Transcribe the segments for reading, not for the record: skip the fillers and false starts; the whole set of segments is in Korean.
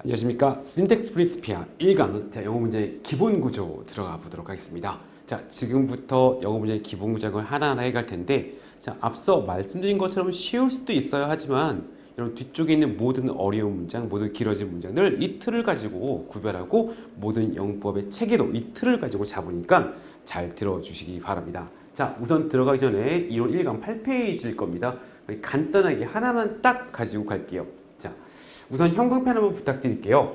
안녕하십니까. 신텍스 프린시피아 1강 영어 문제의 기본 구조 들어가 보도록 하겠습니다. 자, 지금부터 영어 문제의 기본 구조를 하나하나 해갈 텐데, 자, 앞서 말씀드린 것처럼 쉬울 수도 있어요. 하지만 여러분 뒤쪽에 있는 모든 어려운 문장, 모든 길어진 문장들 이 틀을 가지고 구별하고 모든 영문법의 체계도 이 틀을 가지고 잡으니까 잘 들어주시기 바랍니다. 자, 우선 들어가기 전에 이론 1강 8페이지일 겁니다. 간단하게 하나만 딱 가지고 갈게요. 자, 우선 형광펜 한번 부탁드릴게요.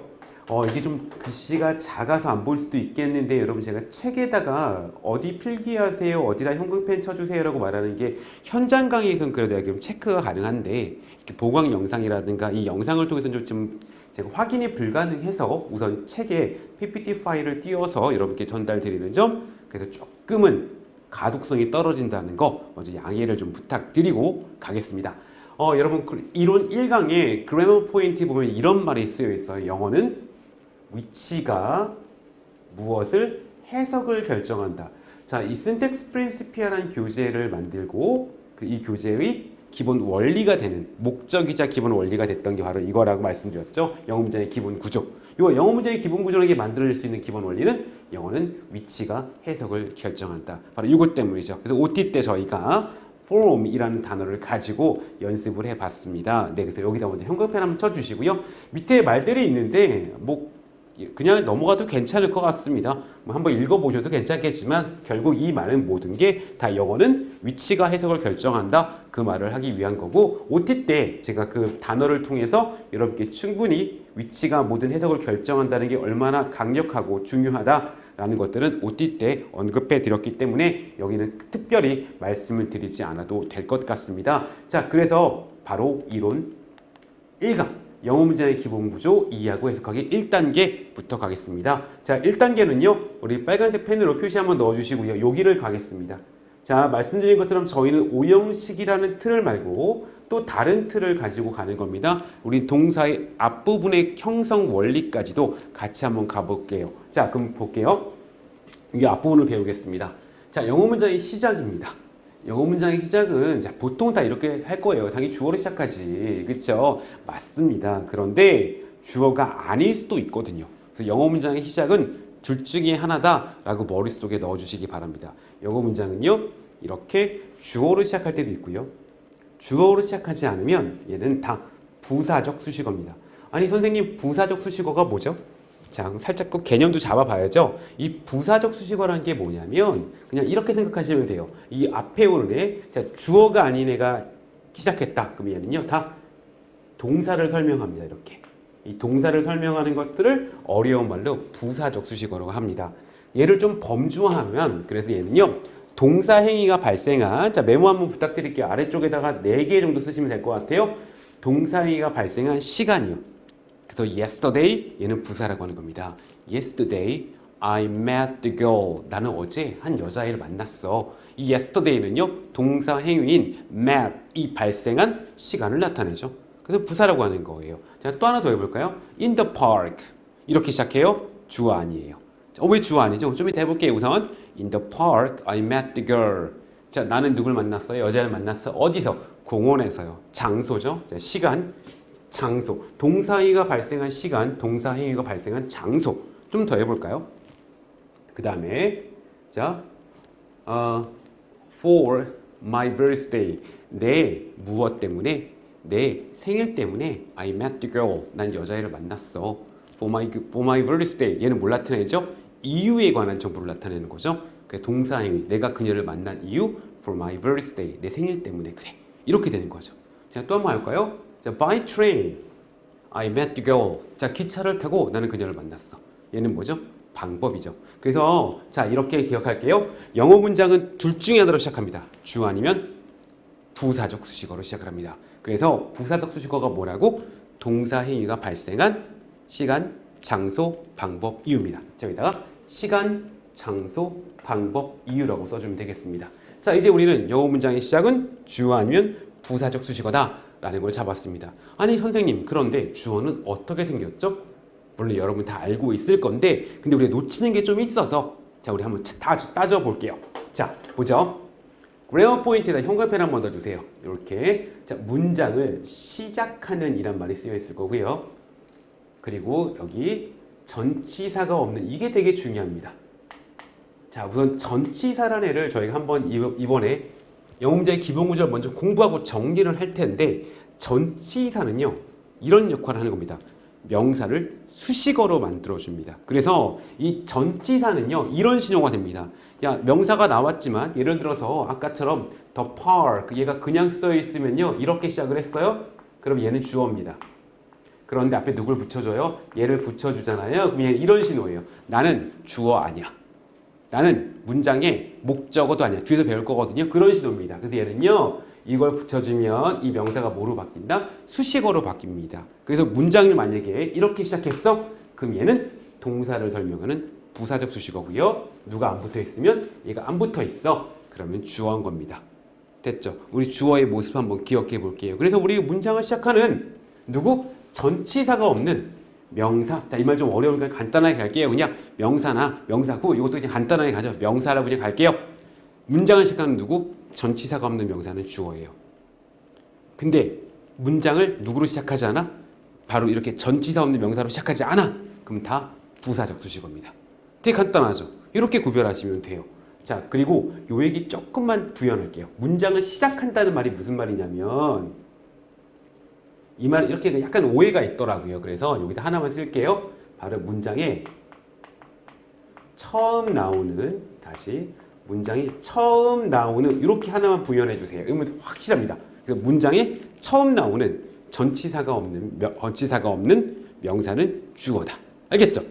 이게 좀 글씨가 작아서 안 보일 수도 있겠는데, 여러분 제가 책에다가 어디 필기하세요, 어디다 형광펜 쳐주세요 라고 말하는 게 현장 강의에서는 그래도 지금 체크가 가능한데, 이렇게 보강 영상이라든가 이 영상을 통해서는 좀 제가 확인이 불가능해서 우선 책에 PPT 파일을 띄워서 여러분께 전달 드리는 점, 그래서 조금은 가독성이 떨어진다는 거 먼저 양해를 좀 부탁드리고 가겠습니다. 여러분 이론 1강에 그래머 포인트 보면 이런 말이 쓰여 있어요. 영어는 위치가 무엇을 해석을 결정한다. 자, 이 신텍스 프린시피아라는 교재를 만들고 이 교재의 기본 원리가 되는 목적이자 기본 원리가 됐던 게 바로 이거라고 말씀드렸죠. 영어 문장의 기본 구조. 이거 영어 문장의 기본 구조라는 게 만들어질 수 있는 기본 원리는 영어는 위치가 해석을 결정한다. 바로 이것 때문이죠. 그래서 OT 때 저희가 form이라는 단어를 가지고 연습을 해봤습니다. 네, 그래서 여기다 먼저 형광펜 한번 쳐주시고요. 밑에 말들이 있는데 뭐 그냥 넘어가도 괜찮을 것 같습니다. 뭐 한번 읽어보셔도 괜찮겠지만 결국 이 말은 모든 게 다 영어는 위치가 해석을 결정한다. 그 말을 하기 위한 거고, OT 때 제가 그 단어를 통해서 여러분께 충분히 위치가 모든 해석을 결정한다는 게 얼마나 강력하고 중요하다라는 것들은 OT 때 언급해 드렸기 때문에 여기는 특별히 말씀을 드리지 않아도 될 것 같습니다. 자, 그래서 바로 이론 1강 영어 문장의 기본 구조 이해하고 해석하기 1단계부터 가겠습니다. 자, 1단계는요. 우리 빨간색 펜으로 표시 한번 넣어주시고요. 여기를 가겠습니다. 자, 말씀드린 것처럼 저희는 오형식이라는 틀을 말고 또 다른 틀을 가지고 가는 겁니다. 우리 동사의 앞부분의 형성 원리까지도 같이 한번 가볼게요. 자, 그럼 볼게요. 이게 앞부분을 배우겠습니다. 자, 영어 문장의 시작입니다. 영어 문장의 시작은 자, 보통 다 이렇게 할 거예요. 당연히 주어로 시작하지. 그쵸? 맞습니다. 그런데 주어가 아닐 수도 있거든요. 그래서 영어 문장의 시작은 둘 중에 하나다라고 머릿속에 넣어주시기 바랍니다. 영어 문장은요. 이렇게 주어로 시작할 때도 있고요. 주어로 시작하지 않으면 얘는 다 부사적 수식어입니다. 아니 선생님, 부사적 수식어가 뭐죠? 자, 살짝 그 개념도 잡아봐야죠. 이 부사적 수식어라는 게 뭐냐면 그냥 이렇게 생각하시면 돼요. 이 앞에 오는 애, 자, 주어가 아닌 애가 시작했다. 그럼 얘는요, 다 동사를 설명합니다. 이렇게. 이 동사를 설명하는 것들을 어려운 말로 부사적 수식어라고 합니다. 얘를 좀 범주화하면, 그래서 얘는요, 동사 행위가 발생한, 자, 메모 한번 부탁드릴게요. 아래쪽에다가 4개 정도 쓰시면 될 것 같아요. 동사 행위가 발생한 시간이요. 그래서 yesterday, 얘는 부사라고 하는 겁니다. Yesterday, I met the girl. 나는 어제 한 여자애를 만났어. 이 yesterday는요, 동사 행위인 met, 이 발생한 시간을 나타내죠. 그래서 부사라고 하는 거예요. 자, 또 하나 더 해볼까요? In the park. 이렇게 시작해요. 주어 아니에요. 왜 주어 아니죠? 좀 이따 해볼게요. 우선 In the park, I met the girl. 자, 나는 누굴 만났어요? 여자를 만났어. 어디서? 공원에서요. 장소죠. 자, 시간, 장소. 동사행위가 발생한 시간, 동사행위가 발생한 장소. 좀 더 해볼까요? 그 다음에 자, for my birthday. 내 무엇 때문에? 내 생일 때문에 I met the girl. 난 여자애를 만났어. For my birthday. 얘는 뭘 나타내죠? 이유에 관한 정보를 나타내는 거죠. 동사행위. 내가 그녀를 만난 이유. For my birthday. 내 생일 때문에 그래. 이렇게 되는 거죠. 자, 또 한 번 할까요? 자, by train. I met the girl. 자, 기차를 타고 나는 그녀를 만났어. 얘는 뭐죠? 방법이죠. 그래서 자, 이렇게 기억할게요. 영어 문장은 둘 중에 하나로 시작합니다. 주 아니면 부사적 수식어로 시작을 합니다. 그래서 부사적 수식어가 뭐라고? 동사 행위가 발생한 시간, 장소, 방법, 이유입니다. 자, 여기다가 시간, 장소, 방법, 이유라고 써주면 되겠습니다. 자, 이제 우리는 영어 문장의 시작은 주 아니면 부사적 수식어다 라는 걸 잡았습니다. 아니 선생님, 그런데 주어는 어떻게 생겼죠? 물론 여러분 다 알고 있을 건데, 근데 우리가 놓치는 게 좀 있어서 자, 우리 한번 따져볼게요. 자, 보죠. 그래머 포인트에다 형광펜 한번 넣어주세요. 이렇게. 자, 문장을 시작하는 이란 말이 쓰여 있을 거고요. 그리고 여기 전치사가 없는 이게 되게 중요합니다. 자, 우선 전치사라는 애를 저희가 한번 이번에 영어 문제의 기본 구조를 먼저 공부하고 정리를 할 텐데 전치사는요 이런 역할을 하는 겁니다. 명사를 수식어로 만들어줍니다. 그래서 이 전치사는요 이런 신호가 됩니다. 야, 명사가 나왔지만 예를 들어서 아까처럼 the park 얘가 그냥 써 있으면요 이렇게 시작을 했어요. 그럼 얘는 주어입니다. 그런데 앞에 누굴 붙여줘요? 얘를 붙여주잖아요. 그럼 얘는 이런 신호예요. 나는 주어 아니야. 나는 문장의 목적어도 아니야. 뒤에서 배울 거거든요. 그런 신호입니다. 그래서 얘는요. 이걸 붙여주면 이 명사가 뭐로 바뀐다? 수식어로 바뀝니다. 그래서 문장을 만약에 이렇게 시작했어? 그럼 얘는 동사를 설명하는 부사적 수식어고요. 누가 안 붙어 있으면 얘가 안 붙어 있어. 그러면 주어인 겁니다. 됐죠? 우리 주어의 모습 한번 기억해 볼게요. 그래서 우리 문장을 시작하는 누구? 전치사가 없는 명사. 자, 이 말 좀 어려우니까 간단하게 갈게요. 그냥 명사나 명사구 이것도 그냥 간단하게 가죠. 명사라고 그냥 갈게요. 문장을 시작하는 누구? 전치사가 없는 명사는 주어예요. 근데 문장을 누구로 시작하지 않아? 바로 이렇게 전치사 없는 명사로 시작하지 않아. 그럼 다 부사적 수식어입니다. 되게 간단하죠. 이렇게 구별하시면 돼요. 자, 그리고 요 얘기 조금만 부연할게요. 문장을 시작한다는 말이 무슨 말이냐면 이 말 이렇게 약간 오해가 있더라고요. 그래서 여기다 하나만 쓸게요. 바로 문장에 처음 나오는 다시 문장이 처음 나오는 이렇게 하나만 부연해 주세요. 이러면 확실합니다. 그래서 문장에 처음 나오는 전치사가 없는 명사는 주어다. 알겠죠?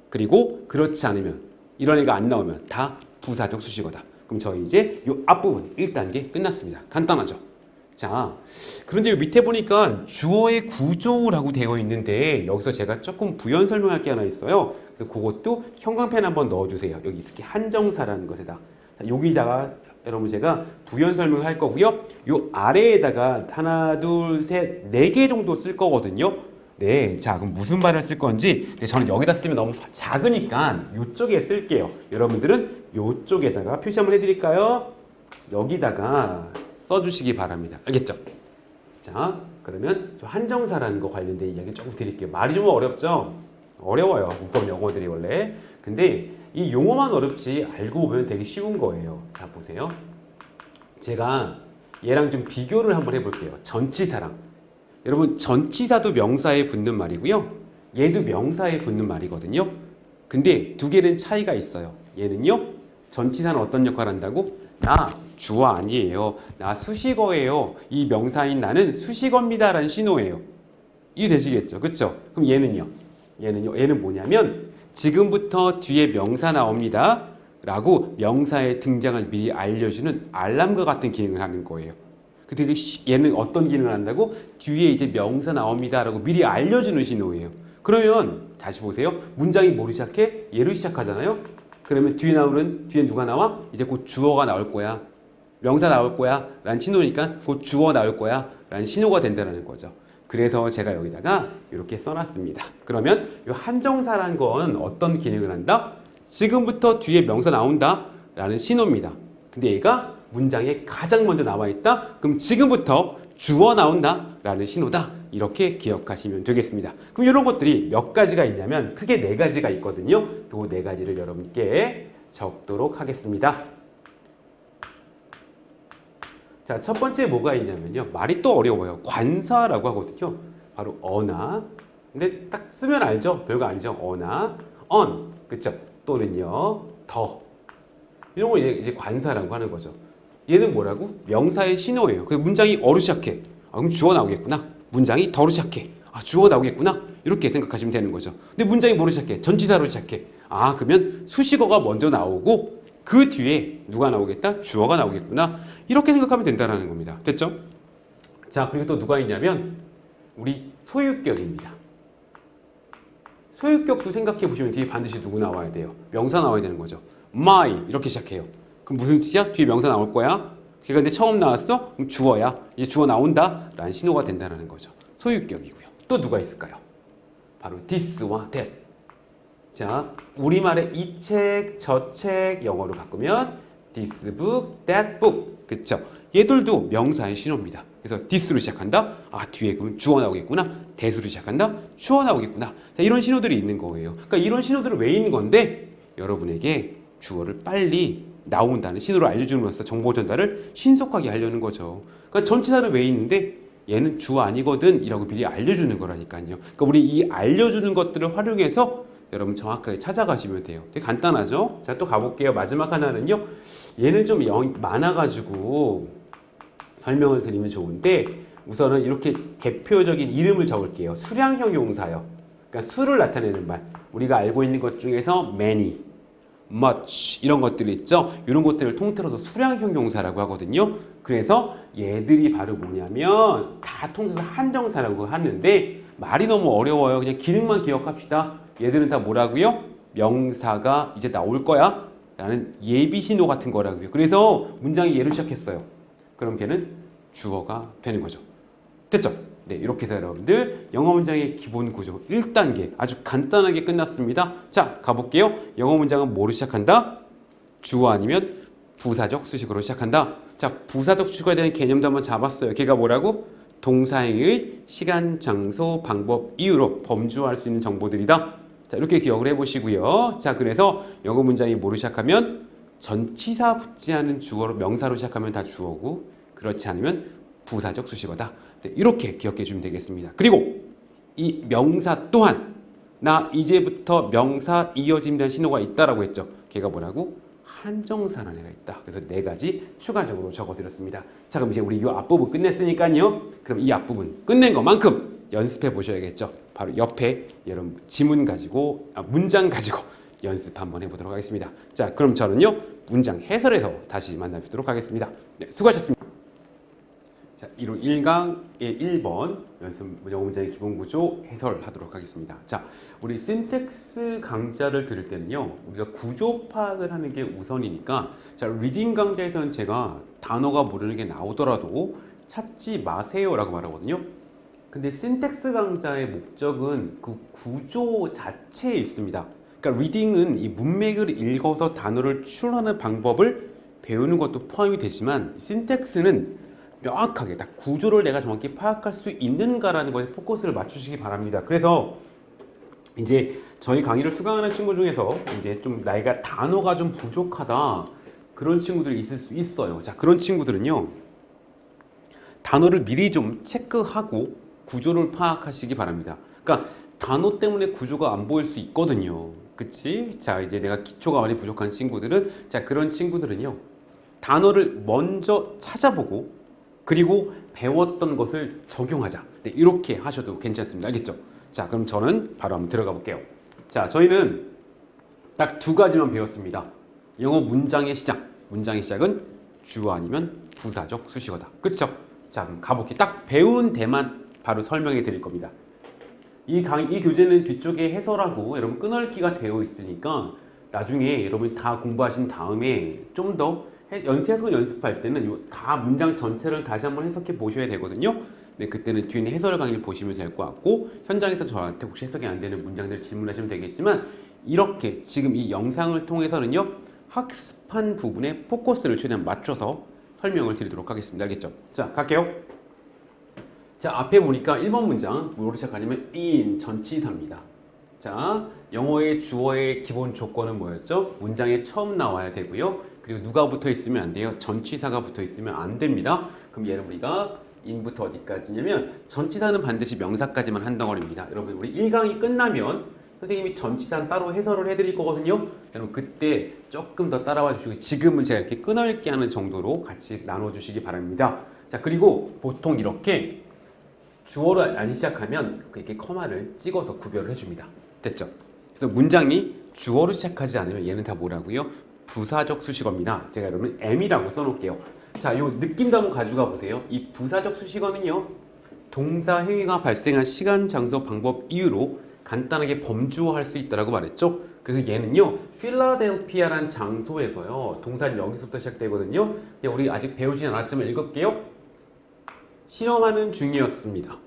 그리고 그렇지 않으면 이런 애가 안 나오면 다 부사적 수식어다. 그럼 저희 이제 이 앞부분 1단계 끝났습니다. 간단하죠? 자, 그런데 밑에 보니까 주어의 구조라고 되어 있는데 여기서 제가 조금 부연 설명할 게 하나 있어요. 그래서 그것도 형광펜 한번 넣어주세요. 여기 특히 한정사라는 것에다. 자, 여기다가 여러분 제가 부연 설명할 거고요. 요 아래에다가 하나, 둘, 셋, 네 개 정도 쓸 거거든요. 네, 자 그럼 무슨 말을 쓸 건지 저는 여기다 쓰면 너무 작으니까 이쪽에 쓸게요. 여러분들은 이쪽에다가 표시 한번 해드릴까요? 여기다가 써주시기 바랍니다. 알겠죠? 자, 그러면 한정사라는 거 관련된 이야기 조금 드릴게요. 말이 좀 어렵죠? 어려워요. 문법 영어들이 원래. 근데 이 용어만 어렵지 알고 보면 되게 쉬운 거예요. 자, 보세요. 제가 얘랑 좀 비교를 한번 해볼게요. 전치사랑. 여러분, 전치사도 명사에 붙는 말이고요. 얘도 명사에 붙는 말이거든요. 근데 두 개는 차이가 있어요. 얘는요, 전치사는 어떤 역할을 한다고? 나 주어 아니에요. 나 수식어예요. 이 명사인 나는 수식어입니다. 라는 신호예요. 이해되시겠죠? 그쵸? 그럼 얘는 뭐냐면 지금부터 뒤에 명사 나옵니다. 라고 명사의 등장을 미리 알려주는 알람과 같은 기능을 하는 거예요. 근데 얘는 어떤 기능을 한다고? 뒤에 이제 명사 나옵니다. 라고 미리 알려주는 신호예요. 그러면 다시 보세요. 문장이 뭐로 시작해? 얘로 시작하잖아요. 그러면 뒤에 누가 나와? 이제 곧 주어가 나올 거야. 명사 나올 거야. 라는 신호니까 곧 주어 나올 거야. 라는 신호가 된다는 거죠. 그래서 제가 여기다가 이렇게 써놨습니다. 그러면 이 한정사란 건 어떤 기능을 한다? 지금부터 뒤에 명사 나온다. 라는 신호입니다. 근데 얘가 문장에 가장 먼저 나와 있다. 그럼 지금부터 주어 나온다. 라는 신호다. 이렇게 기억하시면 되겠습니다. 그럼 이런 것들이 몇 가지가 있냐면 크게 네 가지가 있거든요. 그 네 가지를 여러분께 적도록 하겠습니다. 자, 첫 번째 뭐가 있냐면요. 말이 또 어려워요. 관사라고 하거든요. 바로 어나. 근데 딱 쓰면 알죠? 별거 아니죠. 어나, on. 그쵸? 또는요, 더. 이런 거 이제 관사라고 하는 거죠. 얘는 뭐라고? 명사의 신호예요. 그 문장이 어로 시작해. 아, 그럼 주어 나오겠구나. 문장이 더로 시작해. 아, 주어 나오겠구나. 이렇게 생각하시면 되는 거죠. 근데 문장이 뭐로 시작해? 전치사로 시작해. 아, 그러면 수식어가 먼저 나오고 그 뒤에 누가 나오겠다? 주어가 나오겠구나. 이렇게 생각하면 된다는 겁니다. 됐죠? 자, 그리고 또 누가 있냐면 우리 소유격입니다. 소유격도 생각해 보시면 뒤에 반드시 누구 나와야 돼요? 명사 나와야 되는 거죠. my 이렇게 시작해요. 그럼 무슨 뜻이야? 뒤에 명사 나올 거야? 걔가 근데 처음 나왔어? 그럼 주어야. 이제 주어 나온다. 라는 신호가 된다는 거죠. 소유격이고요. 또 누가 있을까요? 바로 this와 that. 자, 우리말의 이 책, 저 책 영어로 바꾸면 this book, that book. 그쵸? 얘들도 명사의 신호입니다. 그래서 this로 시작한다. 아, 뒤에 그럼 주어 나오겠구나. that으로 시작한다. 주어 나오겠구나. 자, 이런 신호들이 있는 거예요. 그러니까 이런 신호들은 왜 있는 건데 여러분에게 주어를 빨리 나온다는 신호를 알려줌으로써 정보 전달을 신속하게 하려는 거죠. 그러니까 전치사는 왜 있는데 얘는 주어 아니거든 이라고 미리 알려주는 거라니까요. 그러니까 우리 이 알려주는 것들을 활용해서 여러분 정확하게 찾아가시면 돼요. 되게 간단하죠? 자, 또 가볼게요. 마지막 하나는요. 얘는 좀 많아가지고 설명을 드리면 좋은데 우선은 이렇게 대표적인 이름을 적을게요. 수량형 용사요. 그러니까 수를 나타내는 말. 우리가 알고 있는 것 중에서 many, much 이런 것들이 있죠. 이런 것들을 통틀어서 수량형 용사라고 하거든요. 그래서 얘들이 바로 뭐냐면 다 통틀어서 한정사라고 하는데 말이 너무 어려워요. 그냥 기능만 기억합시다. 얘들은 다 뭐라고요? 명사가 이제 나올 거야 라는 예비 신호 같은 거라고요. 그래서 문장이 얘로 시작했어요. 그럼 걔는 주어가 되는 거죠. 됐죠? 네, 이렇게 해서 여러분들 영어 문장의 기본 구조 1단계 아주 간단하게 끝났습니다. 자, 가볼게요. 영어 문장은 뭐로 시작한다? 주어 아니면 부사적 수식어로 시작한다. 자, 부사적 수식어에 대한 개념도 한번 잡았어요. 걔가 뭐라고? 동사행의 시간, 장소, 방법, 이유로 범주화할 수 있는 정보들이다. 자, 이렇게 기억을 해보시고요. 자, 그래서 영어 문장이 뭐로 시작하면 전치사 붙지 않은 주어로 명사로 시작하면 다 주어고 그렇지 않으면 부사적 수식어다. 네, 이렇게 기억해 주면 되겠습니다. 그리고 이 명사 또한 나 이제부터 명사 이어짐에 대한 신호가 있다라고 했죠. 걔가 뭐라고? 한정사라는 애가 있다. 그래서 4가지 추가적으로 적어드렸습니다. 자, 그럼 이제 우리 이 앞부분 끝냈으니까요. 그럼 이 앞부분 끝낸 것만큼 연습해 보셔야겠죠. 바로 옆에 여러분 지문 가지고 문장 가지고 연습 한번 해보도록 하겠습니다. 자, 그럼 저는요 문장 해설에서 다시 만나뵙도록 하겠습니다. 네, 수고하셨습니다. 자, 1호 1강의 1번 연습 영어 문장의 기본 구조 해설하도록 하겠습니다. 자, 우리 신텍스 강좌를 들을 때는요 우리가 구조 파악을 하는 게 우선이니까 자, 리딩 강좌에서는 제가 단어가 모르는 게 나오더라도 찾지 마세요라고 말하거든요. 근데 신텍스 강좌의 목적은 그 구조 자체에 있습니다. 그러니까 리딩은 이 문맥을 읽어서 단어를 추론하는 방법을 배우는 것도 포함이 되지만 신텍스는 명확하게 딱 구조를 내가 정확히 파악할 수 있는가라는 것에 포커스를 맞추시기 바랍니다. 그래서 이제 저희 강의를 수강하는 친구 중에서 이제 좀 나이가 단어가 좀 부족하다 그런 친구들이 있을 수 있어요. 자, 그런 친구들은요 단어를 미리 좀 체크하고 구조를 파악하시기 바랍니다. 그러니까 단어 때문에 구조가 안 보일 수 있거든요. 그치? 자, 이제 내가 기초가 많이 부족한 친구들은 자, 그런 친구들은요 단어를 먼저 찾아보고 그리고 배웠던 것을 적용하자. 네, 이렇게 하셔도 괜찮습니다. 알겠죠? 자, 그럼 저는 바로 한번 들어가 볼게요. 자, 저희는 딱 2가지만 배웠습니다. 영어 문장의 시작. 문장의 시작은 주어 아니면 부사적 수식어다. 그쵸? 자, 그럼 가볼게요. 딱 배운 데만 바로 설명해 드릴 겁니다. 이 교재는 뒤쪽에 해설하고 여러분 끊어읽기가 되어 있으니까 나중에 여러분이 다 공부하신 다음에 좀 더 해석 연습할 때는 다 문장 전체를 다시 한번 해석해 보셔야 되거든요. 네, 그때는 뒤에 해설 강의를 보시면 될 것 같고 현장에서 저한테 혹시 해석이 안 되는 문장들 질문하시면 되겠지만 이렇게 지금 이 영상을 통해서는요 학습한 부분에 포커스를 최대한 맞춰서 설명을 드리도록 하겠습니다. 알겠죠? 자, 갈게요. 자, 앞에 보니까 1번 문장 뭐로 시작하냐면 in 전치사입니다. 자, 영어의 주어의 기본 조건은 뭐였죠? 문장에 처음 나와야 되고요. 그리고 누가 붙어 있으면 안 돼요? 전치사가 붙어 있으면 안 됩니다. 그럼 얘는 우리가 in부터 어디까지냐면 전치사는 반드시 명사까지만 한 덩어리입니다. 여러분 우리 1강이 끝나면 선생님이 전치사는 따로 해설을 해드릴 거거든요. 여러분 그때 조금 더 따라와 주시고 지금은 제가 이렇게 끊어읽기 하는 정도로 같이 나눠주시기 바랍니다. 자, 그리고 보통 이렇게 주어로 안 시작하면 이렇게 커마를 찍어서 구별을 해줍니다. 됐죠? 그래서 문장이 주어로 시작하지 않으면 얘는 다 뭐라고요? 부사적 수식어입니다. 제가 여러분 M이라고 써놓을게요. 자, 요 느낌도 한번 가져가 보세요. 이 부사적 수식어는요 동사 행위가 발생한 시간, 장소, 방법, 이유로 간단하게 범주화할 수 있다라고 말했죠. 그래서 얘는요 필라델피아란 장소에서요 동사는 여기서부터 시작되거든요. 우리 아직 배우진 않았지만 읽을게요. 실험하는 중이었습니다.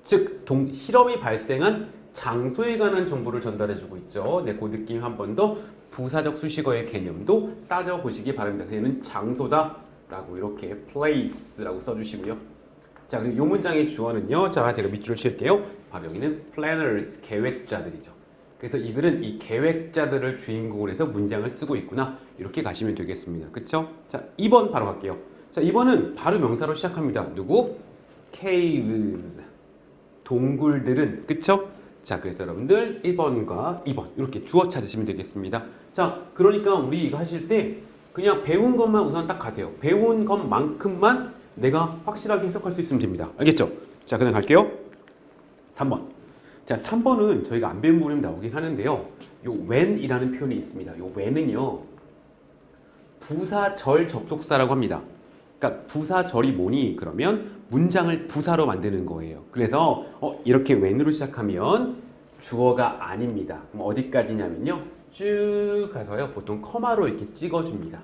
즉 실험이 발생한 장소에 관한 정보를 전달해주고 있죠. 네, 그 느낌 한 번 더 부사적 수식어의 개념도 따져보시기 바랍니다. 얘는 장소다 라고 이렇게 place라고 써주시고요. 자, 자, 그리고 이 문장의 주어는요. 자, 제가 밑줄을 칠게요. 바로 여기는 planners, 계획자들이죠. 그래서 이 글은 이 계획자들을 주인공으로 해서 문장을 쓰고 있구나. 이렇게 가시면 되겠습니다. 그쵸? 자, 2번 바로 갈게요. 자, 2번은 바로 명사로 시작합니다. 누구? caves. 동굴들은, 그쵸? 자, 그래서 여러분들 1번과 2번 이렇게 주어 찾으시면 되겠습니다. 자, 그러니까 우리 이거 하실 때 그냥 배운 것만 우선 딱 가세요. 배운 것만큼만 내가 확실하게 해석할 수 있으면 됩니다. 알겠죠? 자, 그냥 갈게요. 3번. 자, 3번은 저희가 안 배운 부분이 나오긴 하는데요. 요 when이라는 표현이 있습니다. 요 when은요. 부사절 접속사라고 합니다. 그러니까 부사절이 뭐니? 그러면 문장을 부사로 만드는 거예요. 그래서 이렇게 when으로 시작하면 주어가 아닙니다. 그럼 어디까지냐면요. 쭉 가서요. 보통 커마로 이렇게 찍어줍니다.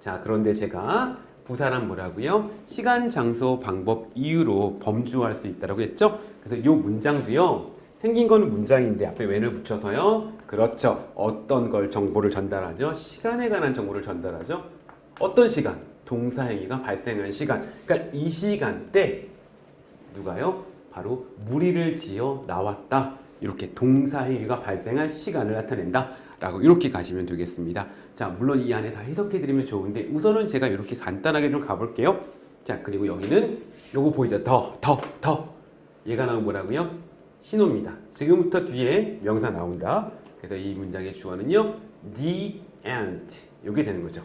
자, 그런데 제가 부사란 뭐라고요? 시간, 장소, 방법, 이유로 범주할 수 있다고 했죠? 그래서 이 문장도요. 생긴 거는 문장인데 앞에 when을 붙여서요. 그렇죠. 어떤 걸 정보를 전달하죠? 시간에 관한 정보를 전달하죠. 어떤 시간? 동사행위가 발생한 시간. 그러니까 이 시간대 누가요? 바로 무리를 지어 나왔다. 이렇게 동사행위가 발생한 시간을 나타낸다. 라고 이렇게 가시면 되겠습니다. 자, 물론 이 안에 다 해석해 드리면 좋은데 우선은 제가 이렇게 간단하게 좀 가볼게요. 자, 그리고 여기는 요거 보이죠? 더. 얘가 나온 뭐라고요? 신호입니다. 지금부터 뒤에 명사 나온다. 그래서 이 문장의 주어는요. the end. 요게 되는 거죠.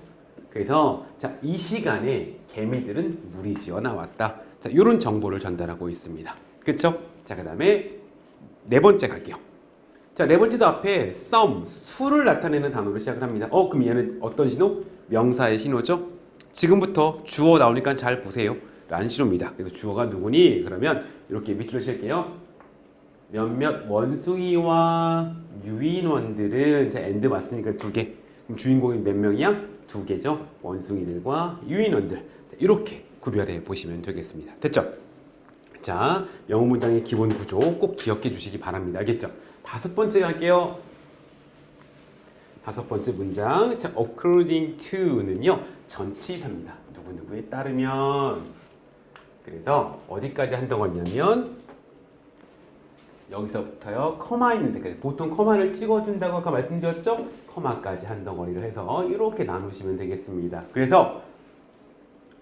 그래서 자, 이 시간에 개미들은 무리지어 나왔다. 자, 요런 정보를 전달하고 있습니다. 그쵸? 자, 그 다음에 네 번째 갈게요. 자, 네 번째도 앞에 some, 수를 나타내는 단어로 시작을 합니다. 그럼 얘는 어떤 신호? 명사의 신호죠? 지금부터 주어 나오니까 잘 보세요. 라는 신호입니다. 그래서 주어가 누구니? 그러면 이렇게 밑줄을 칠게요. 몇몇 원숭이와 유인원들은, 자, 엔드 맞으니까 두 개. 그럼 주인공이 몇 명이야? 두 개죠. 원숭이들과 유인원들. 이렇게 구별해 보시면 되겠습니다. 됐죠? 자, 영어 문장의 기본 구조 꼭 기억해 주시기 바랍니다. 알겠죠? 다섯 번째 갈게요. 다섯 번째 문장. 자, according to는요. 전치사입니다. 누구누구에 따르면. 그래서 어디까지 한 덩어리냐면 여기서부터요. 커마 있는 데까지. 보통 커마를 찍어준다고 아까 말씀드렸죠? 커마까지 한 덩어리로 해서 이렇게 나누시면 되겠습니다. 그래서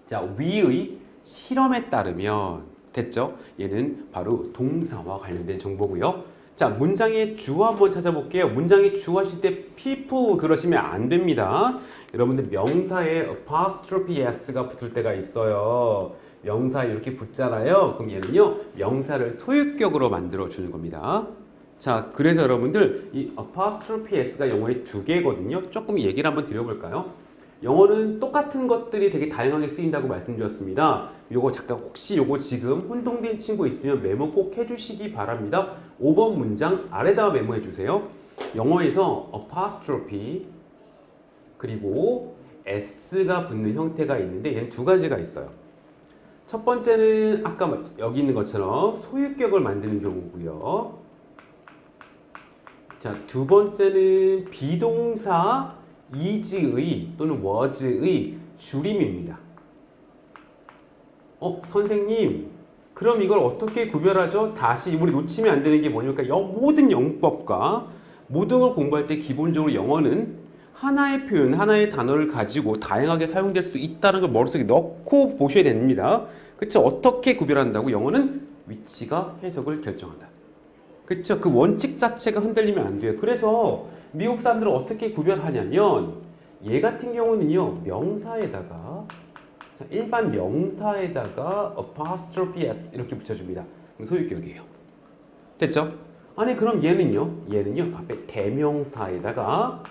자, 위의 실험에 따르면 됐죠? 얘는 바로 동사와 관련된 정보고요. 자, 문장의 주 한번 찾아볼게요. 문장의 주 하실 때 people 그러시면 안 됩니다. 여러분들 명사에 apostrophe s가 붙을 때가 있어요. 명사에 이렇게 붙잖아요. 그럼 얘는요, 명사를 소유격으로 만들어 주는 겁니다. 자, 그래서 여러분들 이 apostrophe s가 영어에 두 개거든요. 조금 얘기를 한번 드려볼까요? 영어는 똑같은 것들이 되게 다양하게 쓰인다고 말씀드렸습니다. 요거 잠깐 혹시 요거 지금 혼동된 친구 있으면 메모 꼭 해주시기 바랍니다. 5번 문장 아래다가 메모해 주세요. 영어에서 apostrophe 그리고 s가 붙는 형태가 있는데 얘는 두 가지가 있어요. 첫 번째는 아까 여기 있는 것처럼 소유격을 만드는 경우고요. 자, 두 번째는 비동사 is의 또는 was의 줄임입니다. 선생님, 그럼 이걸 어떻게 구별하죠? 다시 우리 놓치면 안 되는 게 뭐냐니까 모든 영법과 모든 걸 공부할 때 기본적으로 영어는 하나의 표현, 하나의 단어를 가지고 다양하게 사용될 수 있다는 걸 머릿속에 넣고 보셔야 됩니다. 그쵸? 어떻게 구별한다고? 영어는 위치가 해석을 결정한다. 그쵸? 그 원칙 자체가 흔들리면 안 돼요. 그래서 미국 사람들은 어떻게 구별하냐면 얘 같은 경우는요. 명사에다가 일반 명사에다가 apostrophe s 이렇게 붙여줍니다. 소유격이에요. 됐죠? 아니 그럼 얘는요. 앞에 대명사에다가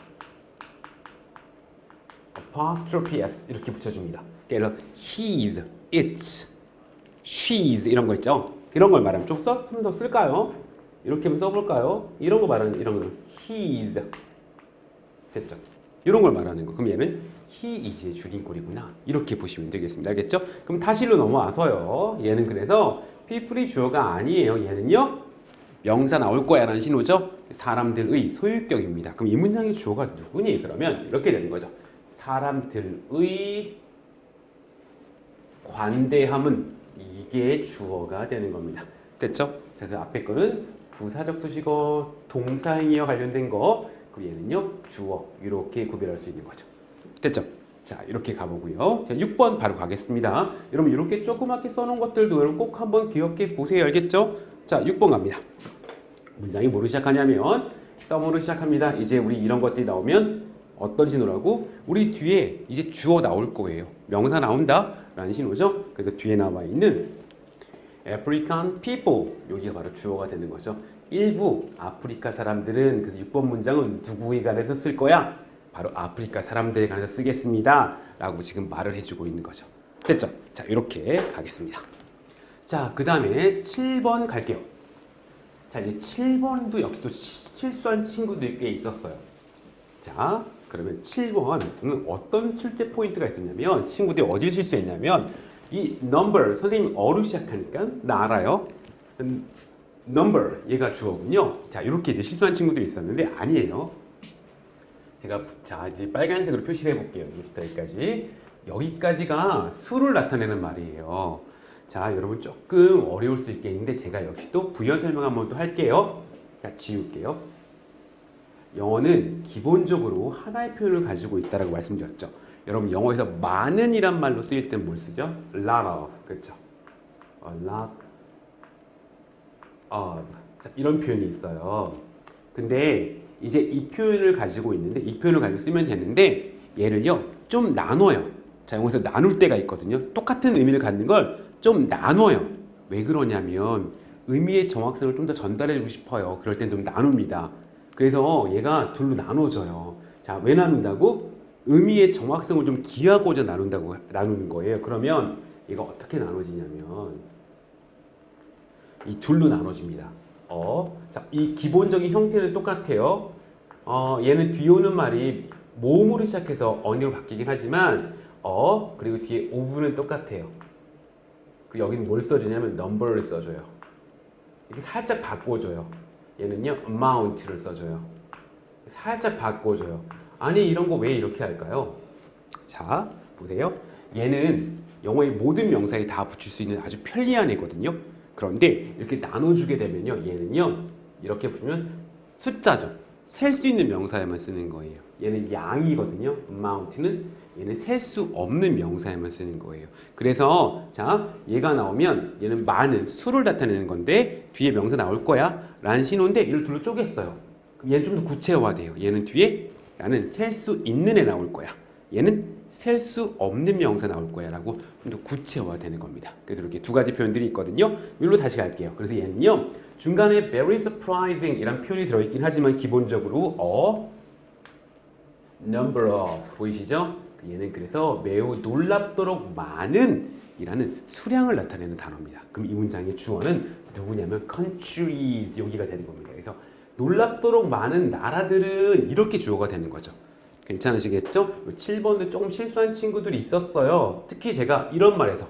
apostrophe s 이렇게 붙여줍니다. 그러니까 his, its, she's 이런 거 있죠? 이런 걸 말하면 좀 더 쓸까요? 이렇게 한번 써볼까요? 이런 거 말하는 이런 거 his 됐죠? 이런 걸 말하는 거. 그럼 얘는 he is의 줄임꼴이구나. 이렇게 보시면 되겠습니다. 알겠죠? 그럼 타실로 넘어와서요. 얘는 그래서 people이 주어가 아니에요. 얘는요. 명사 나올 거야 라는 신호죠. 사람들의 소유격입니다. 그럼 이 문장의 주어가 누구니? 그러면 이렇게 되는 거죠. 사람들의 관대함은 이게 주어가 되는 겁니다. 됐죠? 그래서 앞에 거는 부사적 수식어, 동사행위와 관련된 거, 그리고 얘는요 주어, 이렇게 구별할 수 있는 거죠. 됐죠? 자, 이렇게 가보고요. 자, 6번 바로 가겠습니다. 여러분 이렇게 조그맣게 써놓은 것들도 여러분 꼭 한번 기억해 보세요. 알겠죠? 자, 6번 갑니다. 문장이 뭐로 시작하냐면 썸으로 시작합니다. 이제 우리 이런 것들이 나오면 어떤 신호라고? 우리 뒤에 이제 주어 나올 거예요. 명사 나온다 라는 신호죠. 그래서 뒤에 나와 있는 African people, 여기가 바로 주어가 되는 거죠. 일부 아프리카 사람들은, 그래서 6번 문장은 누구에 관해서 쓸 거야? 바로 아프리카 사람들에 관해서 쓰겠습니다 라고 지금 말을 해주고 있는 거죠. 됐죠? 자, 이렇게 가겠습니다. 자, 그 다음에 7번 갈게요. 자, 이제 7번도 역시 또 실수한 친구들이 꽤 있었어요. 자, 그러면 7번은 어떤 출제 포인트가 있었냐면, 친구들이 어딜 실수했냐면, 이 number, 선생님이 어로 시작하니까 나 알아요. number, 얘가 주어군요. 자, 이렇게 이제 실수한 친구들이 있었는데 아니에요. 제가 자 이제 빨간색으로 표시를 해볼게요. 여기부터 여기까지. 여기까지가 수를 나타내는 말이에요. 자, 여러분 조금 어려울 수 있겠는데 제가 역시 또 부연 설명 한번 또 할게요. 자, 지울게요. 영어는 기본적으로 하나의 표현을 가지고 있다라고 말씀드렸죠. 여러분 영어에서 많은이란 말로 쓰일 때는 뭘 쓰죠? lot of, 그렇죠? A lot of. 자, 이런 표현이 있어요. 근데 이제 이 표현을 가지고 있는데, 이 표현을 가지고 쓰면 되는데 얘를요 좀 나눠요. 자, 영어에서 나눌 때가 있거든요. 똑같은 의미를 갖는 걸 좀 나눠요. 왜 그러냐면 의미의 정확성을 좀 더 전달해 주고 싶어요. 그럴 땐 좀 나눕니다. 그래서 얘가 둘로 나눠져요. 자, 왜 나눈다고? 의미의 정확성을 좀 기하고자 나누는 거예요. 그러면 얘가 어떻게 나눠지냐면 이 둘로 나눠집니다. 자, 이 기본적인 형태는 똑같아요. 얘는 뒤에 오는 말이 모음으로 시작해서 언어로 바뀌긴 하지만 그리고 뒤에 of는 똑같아요. 그 여기는 뭘 써주냐면 number를 써줘요. 이렇게 살짝 바꿔줘요. 얘는요 amount를 써줘요. 살짝 바꿔줘요. 아니 이런 거 왜 이렇게 할까요? 자, 보세요. 얘는 영어의 모든 명사에 다 붙일 수 있는 아주 편리한 애거든요. 그런데 이렇게 나눠주게 되면요, 얘는요 이렇게 보면 숫자죠. 셀 수 있는 명사에만 쓰는 거예요. 얘는 양이거든요. amount는 얘는 셀 수 없는 명사에만 쓰는 거예요. 그래서 자, 얘가 나오면 얘는 많은 수를 나타내는 건데 뒤에 명사 나올 거야 라는 신호인데 얘를 둘로 쪼갰어요. 그럼 얘는 좀 더 구체화돼요. 얘는 뒤에 나는 셀 수 있는 애 나올 거야. 얘는 셀 수 없는 명사 나올 거야 라고 좀 더 구체화되는 겁니다. 그래서 이렇게 두 가지 표현들이 있거든요. 이걸로 다시 갈게요. 그래서 얘는요 중간에 very surprising 이란 표현이 들어있긴 하지만 기본적으로 number of 보이시죠? 얘는 그래서 매우 놀랍도록 많은 이라는 수량을 나타내는 단어입니다. 그럼 이 문장의 주어는 누구냐면 countries, 여기가 되는 겁니다. 그래서 놀랍도록 많은 나라들은 이렇게 주어가 되는 거죠. 괜찮으시겠죠? 7번도 조금 실수한 친구들이 있었어요. 특히 제가 이런 말에서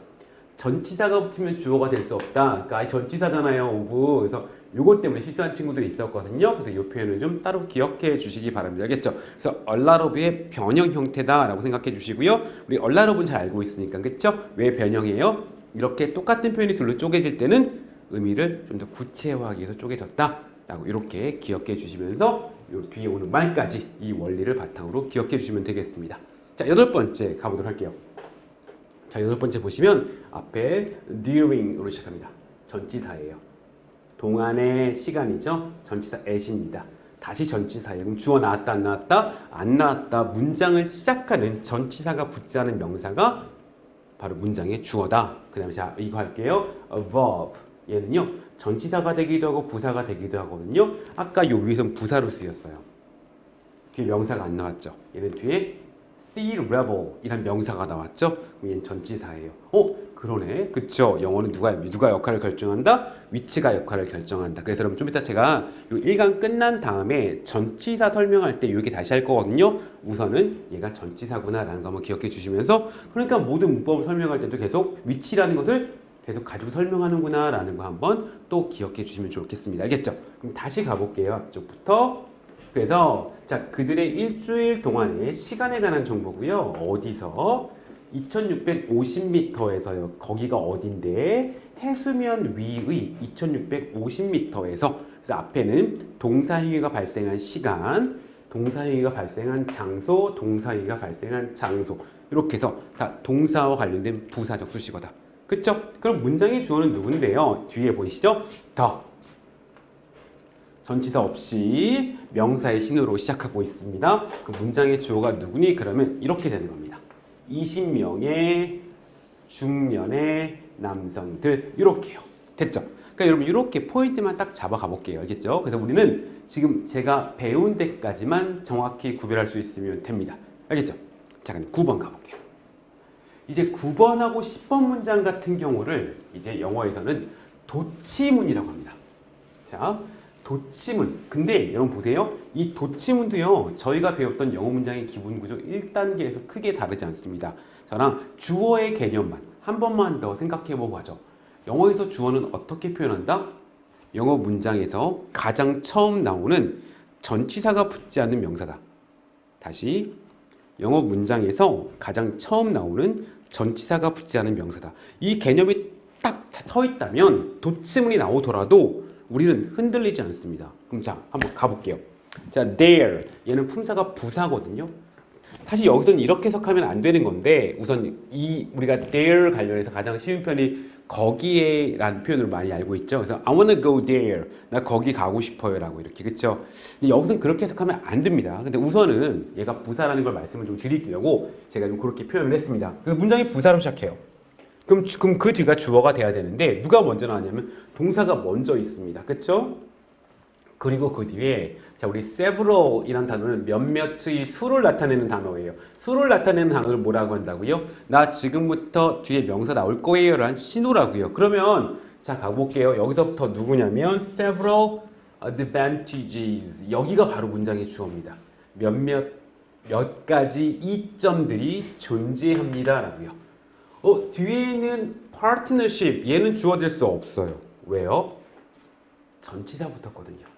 전치사가 붙으면 주어가 될 수 없다. 그러니까 전치사잖아요, of. 그래서 요것 때문에 실수한 친구들이 있었거든요. 그래서 이 표현을 좀 따로 기억해 주시기 바랍니다. 알겠죠? 그래서 a lot of의 변형 형태다라고 생각해 주시고요. 우리 a lot of는 잘 알고 있으니까, 그렇죠? 왜 변형이에요? 이렇게 똑같은 표현이 둘로 쪼개질 때는 의미를 좀 더 구체화하기 위해서 쪼개졌다라고 이렇게 기억해 주시면서 요 뒤에 오는 말까지 이 원리를 바탕으로 기억해 주시면 되겠습니다. 자, 8번째 가보도록 할게요. 자, 8번째 보시면 앞에 during으로 시작합니다. 전치사예요. 동안의 시간이죠. 전치사 at입니다. 다시 전치사예요. 그럼 주어 나왔다 안 나왔다? 안 나왔다. 문장을 시작하는 전치사가 붙지 않은 명사가 바로 문장의 주어다. 그 다음에 자, 이거 할게요. a verb. 얘는요 전치사가 되기도 하고 부사가 되기도 하거든요. 아까 요 위에서는 부사로 쓰였어요. 뒤에 명사가 안 나왔죠. 얘는 뒤에 sea rebel 이란 명사가 나왔죠. 그럼 얘는 전치사예요. 그러네. 그쵸. 영어는 누가 역할을 결정한다? 위치가 역할을 결정한다. 그래서 여러분 좀 이따 제가 요 1강 끝난 다음에 전치사 설명할 때 이렇게 다시 할 거거든요. 우선은 얘가 전치사구나 라는 거 한번 기억해 주시면서, 그러니까 모든 문법을 설명할 때도 계속 위치라는 것을 계속 가지고 설명하는구나 라는 거 한번 또 기억해 주시면 좋겠습니다. 알겠죠? 그럼 다시 가볼게요. 앞쪽부터. 그래서 자, 그들의 일주일 동안의 시간에 관한 정보고요. 어디서? 2650m에서요. 거기가 어딘데? 해수면 위의 2650m에서 그래서 앞에는 동사행위가 발생한 시간, 동사행위가 발생한 장소, 동사행위가 발생한 장소 이렇게 해서 다 동사와 관련된 부사적 수식어다. 그쵸? 그럼 문장의 주어는 누군데요? 뒤에 보이시죠? 더. 전치사 없이 명사의 신으로 시작하고 있습니다. 그 문장의 주어가 누구니? 그러면 이렇게 되는 겁니다. 20명의 중년의 남성들 이렇게요. 됐죠? 그러니까 여러분 이렇게 포인트만 딱 잡아가 볼게요. 알겠죠? 그래서 우리는 지금 제가 배운 데까지만 정확히 구별할 수 있으면 됩니다. 알겠죠? 자, 그럼 9번 가볼게요. 이제 9번하고 10번 문장 같은 경우를 이제 영어에서는 도치문이라고 합니다. 자, 도치문. 근데 여러분 보세요. 이 도치문도요. 저희가 배웠던 영어 문장의 기본 구조 1단계에서 크게 다르지 않습니다. 저랑 주어의 개념만 한 번만 더 생각해보고 하죠. 영어에서 주어는 어떻게 표현한다? 영어 문장에서 가장 처음 나오는 전치사가 붙지 않는 명사다. 다시 영어 문장에서 가장 처음 나오는 전치사가 붙지 않은 명사다. 이 개념이 딱 서 있다면 도치문이 나오더라도 우리는 흔들리지 않습니다. 그럼 자, 한번 가볼게요. 자, there. 얘는 품사가 부사거든요. 사실 여기서는 이렇게 해석하면 안 되는 건데 우선 이 우리가 there 관련해서 가장 쉬운 편이 거기에 라는 표현을 많이 알고 있죠. 그래서 I wanna go there. 나 거기 가고 싶어요 라고 이렇게. 그쵸? 여기서는 그렇게 해석하면 안 됩니다. 근데 우선은 얘가 부사라는 걸 말씀을 좀 드리려고 제가 좀 그렇게 표현을 했습니다. 그 문장이 부사로 시작해요. 그럼 그 뒤가 주어가 돼야 되는데 누가 먼저 나왔냐면 동사가 먼저 있습니다. 그쵸? 그리고 그 뒤에 자 우리 several이라는 단어는 몇몇의 수를 나타내는 단어예요. 수를 나타내는 단어를 뭐라고 한다고요? 나 지금부터 뒤에 명사 나올 거예요 라는 신호라고요. 그러면 자 가볼게요. 여기서부터 누구냐면 several advantages 여기가 바로 문장의 주어입니다. 몇 가지 이점들이 존재합니다 라고요. 뒤에는 partnership 얘는 주어 될 수 없어요. 왜요? 전치사 붙었거든요.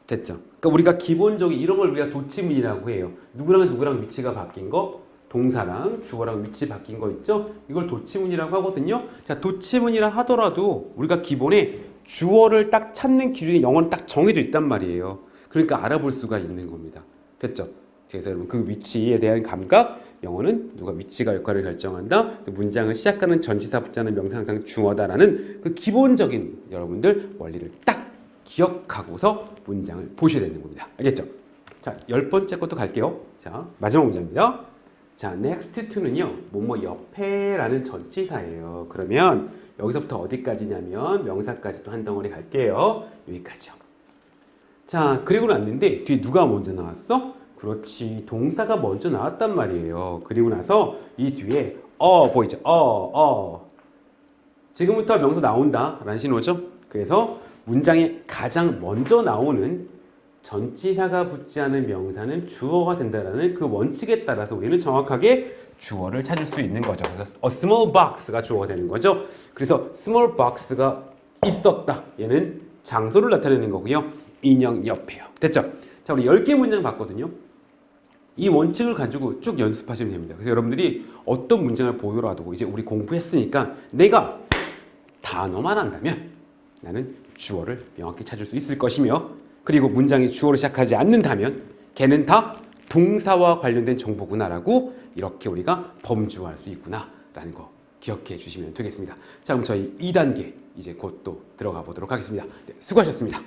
됐죠? 그러니까 우리가 기본적인 이런 걸 우리가 도치문이라고 해요. 누구랑 위치가 바뀐 거, 동사랑 주어랑 위치 바뀐 거 있죠? 이걸 도치문이라고 하거든요. 자, 도치문이라 하더라도 우리가 기본에 주어를 딱 찾는 기준이 영어는 딱 정해져 있단 말이에요. 그러니까 알아볼 수가 있는 겁니다. 됐죠? 그래서 여러분 그 위치에 대한 감각, 영어는 누가 위치가 역할을 결정한다. 문장을 시작하는 전치사 붙자는 명사 항상 주어다라는 그 기본적인 여러분들 원리를 딱 기억하고서 문장을 보셔야 되는 겁니다. 알겠죠? 자, 10번째 것도 갈게요. 자, 마지막 문장입니다. 자, next to는요, 뭐뭐 옆에라는 전치사예요. 그러면 여기서부터 어디까지냐면 명사까지도 한 덩어리 갈게요. 여기까지요. 자, 그리고 났는데 뒤에 누가 먼저 나왔어? 그렇지, 동사가 먼저 나왔단 말이에요. 그리고 나서 이 뒤에 보이죠? 지금부터 명사 나온다 라는 신호죠. 그래서 문장에 가장 먼저 나오는 전치사가 붙지 않은 명사는 주어가 된다라는 그 원칙에 따라서 우리는 정확하게 주어를 찾을 수 있는 거죠. 그래서 a small box가 주어가 되는 거죠. 그래서 small box가 있었다. 얘는 장소를 나타내는 거고요. 인형 옆에요. 됐죠? 자, 우리 10개 문장 봤거든요. 이 원칙을 가지고 쭉 연습하시면 됩니다. 그래서 여러분들이 어떤 문장을 보더라도 이제 우리 공부했으니까 내가 단어만 한다면 나는 주어를 명확히 찾을 수 있을 것이며 그리고 문장이 주어로 시작하지 않는다면 걔는 다 동사와 관련된 정보구나라고 이렇게 우리가 범주화할 수 있구나라는 거 기억해 주시면 되겠습니다. 자, 그럼 저희 2단계 이제 곧 또 들어가 보도록 하겠습니다. 네, 수고하셨습니다.